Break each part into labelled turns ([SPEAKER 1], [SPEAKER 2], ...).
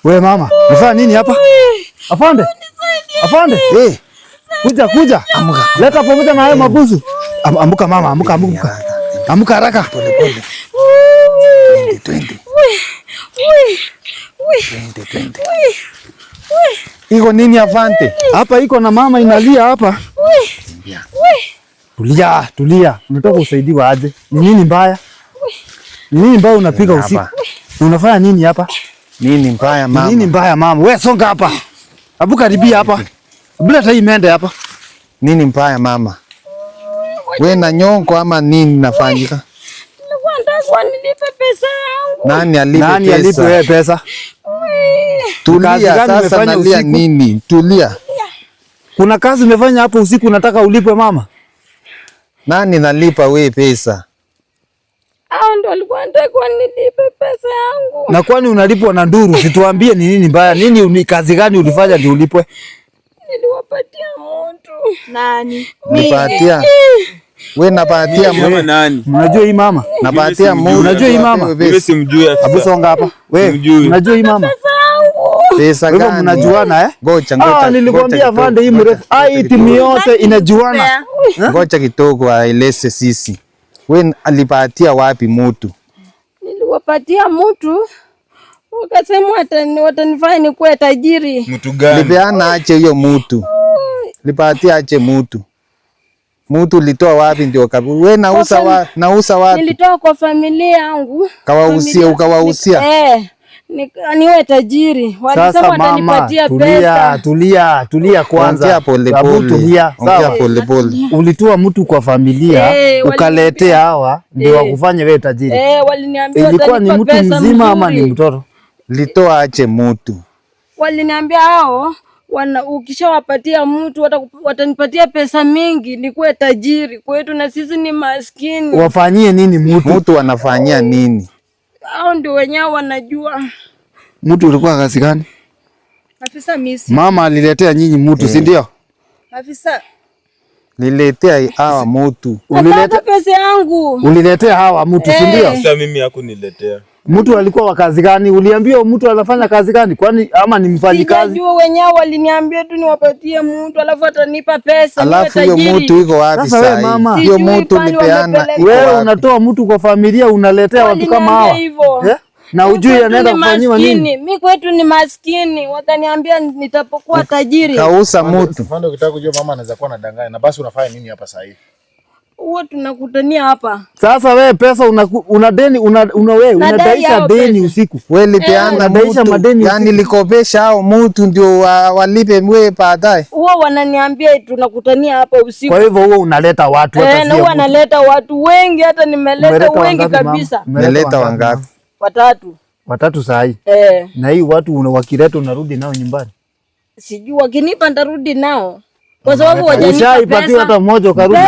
[SPEAKER 1] Wewe mama, unafanya nini hapa? Afande. Afande. Kuja. Amka. Leta pamoja na hayo mabuzu. Amka mama, amka. Amka haraka. Pole. Twende. Iko nini Afande? Hapa iko na mama inalia hapa. Tulia. Unataka usaidiwe aje? Ni nini mbaya? Ni nini mbaya unapiga usiku? Unafanya nini hapa?
[SPEAKER 2] Nini mbaya mama?
[SPEAKER 1] Nini mbaya mama? Wewe songa hapa. Abu karibia hapa. Bila hata imende hapa.
[SPEAKER 2] Nini mbaya mama? Wewe na nyongo ama nini nafanyika?
[SPEAKER 3] Nataka nilipe pesa yangu.
[SPEAKER 2] Nani alipe
[SPEAKER 1] wewe pesa?
[SPEAKER 2] Tulia sasa, nalia nini? Tulia.
[SPEAKER 1] Kuna kazi umefanya hapo usiku unataka ulipwe mama?
[SPEAKER 2] Nani nalipa wewe pesa?
[SPEAKER 3] Hao ndio walikuwa nataka nilipe pesa yangu.
[SPEAKER 1] Na kwani unalipwa na nduru? Situambie ni nini mbaya? Ni kazi gani ulifanya ndio ulipwe?
[SPEAKER 3] Niliwapatia mtu. Nani?
[SPEAKER 2] Nipatia. Wewe napatia
[SPEAKER 4] mama nani?
[SPEAKER 1] Unajua hii mama?
[SPEAKER 2] Napatia mtu.
[SPEAKER 1] Unajua hii mama?
[SPEAKER 4] Mimi simjui afisa.
[SPEAKER 1] Abu songa hapa. Wewe unajua hii mama?
[SPEAKER 2] Pesa gani?
[SPEAKER 1] Wewe mnajuana
[SPEAKER 2] Ngoja.
[SPEAKER 1] Nilikwambia Afande hii mrefu. Timu yote inajuana.
[SPEAKER 2] Ngoja kidogo aeleze sisi. Wewe alipatia wapi mtu?
[SPEAKER 3] Niliwapatia mtu. Wakasema watanifanya nikuwe tajiri.
[SPEAKER 4] Mtu gani?
[SPEAKER 2] Lipeana ache hiyo mtu. Lipatia ache mtu. Mtu ulitoa wapi ndio wewe nauza wapi?
[SPEAKER 3] Nilitoa kwa familia yangu.
[SPEAKER 2] Ukawahusia.
[SPEAKER 3] Niwe tajiri. Walisema watanipatia pesa.
[SPEAKER 1] Tulia kwanza.
[SPEAKER 2] Ongea pole.
[SPEAKER 1] Ulitoa mtu kwa familia, ukaletea hawa ndio wakufanye wewe tajiri.
[SPEAKER 3] Waliniambia
[SPEAKER 1] ilikuwa ni mtu mzima ama ni mtoto?
[SPEAKER 2] Litoa ache mtu.
[SPEAKER 3] Waliniambia hao ukishawapatia mtu watanipatia pesa mingi nikuwe tajiri. Kwetu na sisi ni maskini.
[SPEAKER 1] Wafanyie nini mtu?
[SPEAKER 2] Mtu anafanyia nini?
[SPEAKER 3] Hao ndio wenyewe wanajua.
[SPEAKER 1] Mtu ulikuwa kazi gani?
[SPEAKER 3] Afisa misi.
[SPEAKER 1] Mama aliletea nyinyi mtu, si ndio?
[SPEAKER 3] Afisa.
[SPEAKER 2] Niletea hawa mtu.
[SPEAKER 3] Ulileta pesa yangu.
[SPEAKER 1] Uliletea hawa mtu, si ndio?
[SPEAKER 4] Sasa mimi hakuniletea.
[SPEAKER 1] Mtu alikuwa wa kazi gani? Uliambiwa mtu anafanya kazi gani? Kwani ama ni mfanyikazi?
[SPEAKER 3] Sijajua, wenyewe waliniambia tu niwapatie mtu alafu atanipa pesa.
[SPEAKER 2] Alafu hiyo mtu iko wapi sasa? Hiyo mtu nipeana.
[SPEAKER 1] Wewe unatoa mtu kwa familia unaletea watu kama hawa. Na ujui anaenda kufanywa nini?
[SPEAKER 3] Mimi kwetu ni maskini. Wakaniambia nitapokuwa tajiri.
[SPEAKER 2] Kausa mtu.
[SPEAKER 5] Afande, ukitaka kujua mama anaweza kuwa anadanganya. Na basi unafanya nini hapa sasa hivi?
[SPEAKER 3] Huwa tunakutania hapa.
[SPEAKER 1] Sasa wewe pesa una deni unadaisha deni usiku.
[SPEAKER 2] Wewe lipeana mtu. Yaani likopesha hao mtu ndio walipe wewe baadaye.
[SPEAKER 3] Huwa wananiambia tunakutania hapa usiku.
[SPEAKER 1] Kwa hivyo huwa unaleta watu hata
[SPEAKER 3] na huwa naleta watu wengi, hata nimeleta wengi kabisa.
[SPEAKER 2] Umeleta wangapi?
[SPEAKER 3] Watatu
[SPEAKER 1] saa hii. Na hii watu wakileta unarudi nao nyumbani?
[SPEAKER 3] Sijui, wakinipa ndarudi nao. Kwa sababu wajanipa
[SPEAKER 1] pesa. Hata mmoja ukarudi.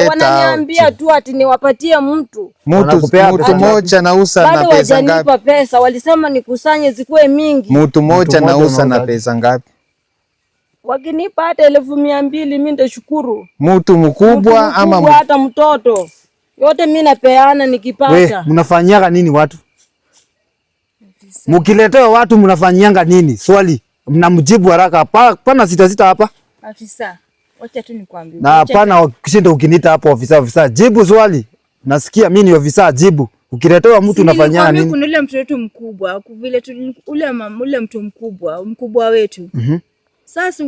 [SPEAKER 3] Wananiambia tu ati niwapatie mtu.
[SPEAKER 2] Mtu mmoja nauza na pesa ngapi?
[SPEAKER 3] Wajanipa pesa, walisema nikusanye zikuwe mingi.
[SPEAKER 2] Mtu mmoja nauza na pesa ngapi?
[SPEAKER 3] Wakinipa hata 1200 mimi nitashukuru.
[SPEAKER 2] Mtu mkubwa ama
[SPEAKER 3] hata mtoto. Yote mimi napeana nikipata.
[SPEAKER 1] Wewe mnafanyianga nini watu? Mkiletea watu mnafanyianga nini? Swali. Mnamjibu haraka. Pana sita hapa.
[SPEAKER 3] Afisa, wacha tu nikwambie.
[SPEAKER 1] Na hapana ukishinda ukiniita hapo ofisa. Jibu swali. Nasikia mimi ni ofisa, jibu. Ukiletewa mtu unafanyana nini?
[SPEAKER 6] Kuna ule mtu wetu mkubwa, vile ule mtu mkubwa wetu. Sasa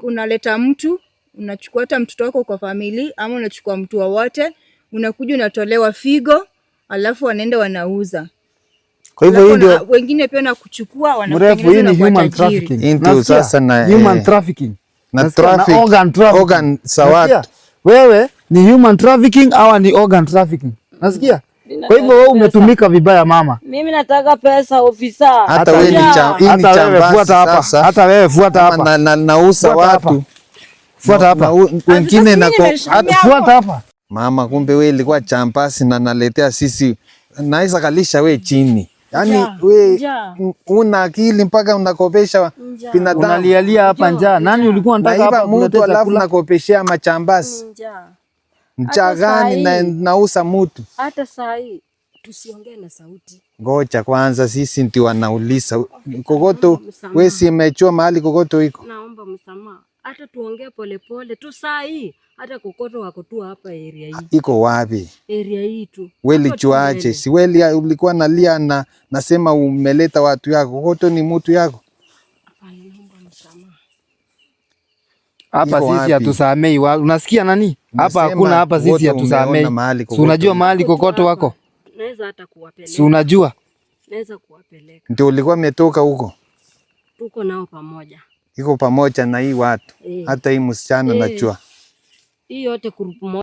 [SPEAKER 6] unaleta mtu, unachukua hata mtoto wako kwa familia ama unachukua mtu wote, unakuja unatolewa figo, alafu wanaenda wanauza.
[SPEAKER 1] Kwa hivyo hii ndio
[SPEAKER 6] wengine pia na kuchukua
[SPEAKER 1] wanatengeneza na human trafficking.
[SPEAKER 2] Into sasa na
[SPEAKER 1] human trafficking.
[SPEAKER 2] Na traffic organ sawa.
[SPEAKER 1] Wewe ni human trafficking au ni organ trafficking? Nasikia? Kwa hivyo wewe umetumika vibaya mama.
[SPEAKER 3] Mimi nataka pesa ofisa.
[SPEAKER 2] Hata wewe ni chambazi sasa.
[SPEAKER 1] Hata wewe fuata hapa.
[SPEAKER 2] Na nauza watu.
[SPEAKER 1] Fuata hapa.
[SPEAKER 2] Wengine na
[SPEAKER 1] fuata hapa.
[SPEAKER 2] Mama, kumbe wewe ilikuwa chambazi na naletea sisi. Naweza kalisha wewe chini. Yaani wewe una akili mpaka unakopesha binadamu.
[SPEAKER 1] Unalialia hapa njaa. Nani ulikuwa unataka hapa
[SPEAKER 2] mtu alafu nakopeshea machambazi? Njaa gani na nauza mtu?
[SPEAKER 3] Hata saa hii tusiongee na sauti.
[SPEAKER 2] Ngoja kwanza, sisi ndio wanauliza. Kokoto wewe si umechua mahali kokoto iko?
[SPEAKER 3] Naomba msamaha. Hata tuongee polepole tu saa hii. Hata kokoto wako tu hapa area hii.
[SPEAKER 2] Iko wapi?
[SPEAKER 3] Area hii tu.
[SPEAKER 2] Wewe lijuaje? Si wewe ulikuwa nalia na nasema umeleta watu yako. Kokoto ni mtu yako?
[SPEAKER 3] Hapana, naomba msamaha.
[SPEAKER 1] Hapa sisi hatusamei. Unasikia nani? Hapa hakuna, hapa sisi hatusamei. Si unajua mahali kokoto wako?
[SPEAKER 3] Naweza hata kuwapeleka.
[SPEAKER 1] Si unajua?
[SPEAKER 3] Naweza kuwapeleka.
[SPEAKER 2] Ndio ulikuwa umetoka huko?
[SPEAKER 3] Tuko nao pamoja.
[SPEAKER 2] Iko pamoja na hii watu. Hata hii msichana najua.
[SPEAKER 3] Hii yote grupu moja.